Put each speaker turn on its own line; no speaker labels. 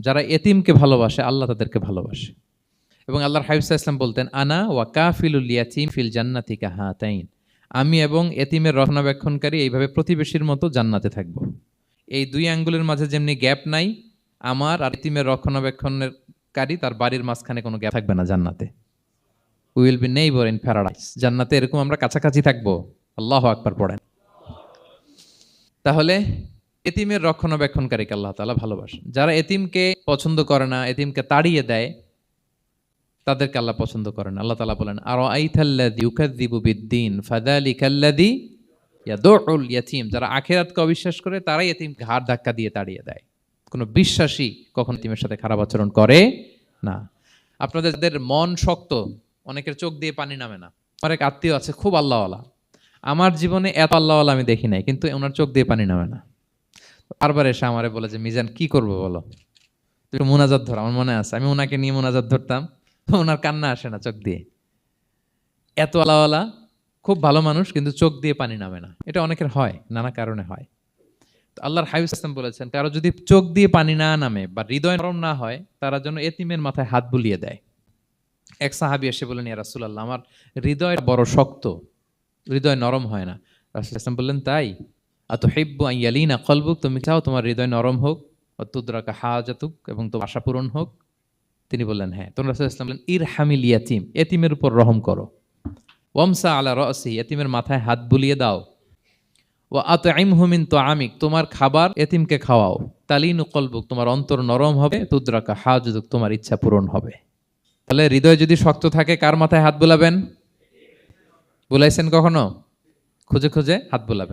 যারা এতিমকে ভালোবাসে আল্লাহ তাদেরকে ভালোবাসে। এবং আল্লাহর হাবিব সাল্লাল্লাহু আলাইহি ওয়াসাল্লাম বলতেন, আনা ওয়া কাফিলুল ইয়াতীম ফিল জান্নাতি কাহাতাইন, আমি এবং এতিমের রক্ষণাবেক্ষণকারী এইভাবে প্রতিবেশীর মতো জান্নাতে থাকব। এই দুই আঙ্গুলের মাঝে যেমনি গ্যাপ নাই, আমার আর এতিমের রক্ষণাবেক্ষণের কারী তার বাড়ির মাঝখানে কোনো গ্যাপ থাকবে না জান্নাতে। We will be neighbour in paradise. জান্নাতে এরকম আমরা কাছাকাছি থাকবো। আল্লাহু আকবার পড়েন। তাহলে এতিমের রক্ষণাবেক্ষণকারীকে আল্লাহ তাআলা ভালোবাসেন। যারা এতিমকে পছন্দ করে না, এতিমকে তাড়িয়ে দেয়, তাদেরকে আল্লাহ পছন্দ করেন। আল্লাহ তাআলা বলেন, আরাআইতাল্লাযী ইউকাযযিবু বিদ্দীন ফাযালিকাল্লাযী ইয়াদুউল ইয়াতীম। যারা আখিরাতকে অবিশ্বাস করে তারাই এতিমকে ঘাড় ধাক্কা দিয়ে তাড়িয়ে দেয়। কোনো বিশ্বাসী কখনো এতিমের সাথে খারাপ আচরণ করে না। আপনাদের মন শক্ত, অনেকের চোখ দিয়ে পানি নামে না। আমার এক আত্মীয় আছে খুব আল্লাহওয়ালা, আমার জীবনে এত আল্লাহওয়ালা আমি দেখি নাই, কিন্তু ওনার চোখ দিয়ে পানি নামে না। বারবার এসে আমারে বলে যে, মিজান কি করবো বলো, একটু মোনাজাত ধর। আমার মনে আছে আমি ওনাকে নিয়ে মোনাজাত ধরতাম, ওনার কান্না আসে না চোখ দিয়ে। এত আল্লাহওয়ালা, খুব ভালো মানুষ, কিন্তু চোখ দিয়ে পানি নামে না। এটা অনেকের হয়, নানা কারণে হয়। তো আল্লাহর হাবিব সাল্লাল্লাহু আলাইহি ওয়াসাল্লাম বলেছেন, কারো যদি চোখ দিয়ে পানি না নামে বা হৃদয় নরম না হয়, তারা যেন এতিমের মাথায় হাত বুলিয়ে দেয়। এক সাহাবী এসে বললেন, ইয়া রাসূলুল্লাহ, আমার হৃদয় বড় শক্ত, হৃদয় নরম হয় না। রাসূলুল্লাহ সাল্লাল্লাহু আলাইহি ওয়াসাল্লাম বললেন, তাই? আতুহিব্বু আন ইয়ালিনা কলবুক, তুমি চাও তোমার হৃদয় নরম হোক, ওয়া তুদরাকা হাজাতুক, এবং তোমার আশা পূরণ হোক? তিনি বললেন, হ্যাঁ। তখন রাসূলুল্লাহ সাল্লাল্লাহু আলাইহি ওয়াসাল্লাম বললেন, ইরহামিল ইয়াতীম, এতিমের উপর রহম করো। ওয়ামসা আলা রাসি, এতিমের মাথায় হাত বুলিয়ে দাও। ওয়া আতইমহু মিন তুআমিক, তোমার খাবার এতিমকে খাওয়াও। তালিনু কলবুক, তোমার অন্তর নরম হবে। তুদরাকা হাজাতুক, তোমার ইচ্ছা পূরণ হবে। তাহলে হৃদয় যদি শক্ত থাকে, কার মাথায় হাত বুলাবেন? বুলাইছেন কখনো? খুঁজে খুঁজে হাত বুলাবেন।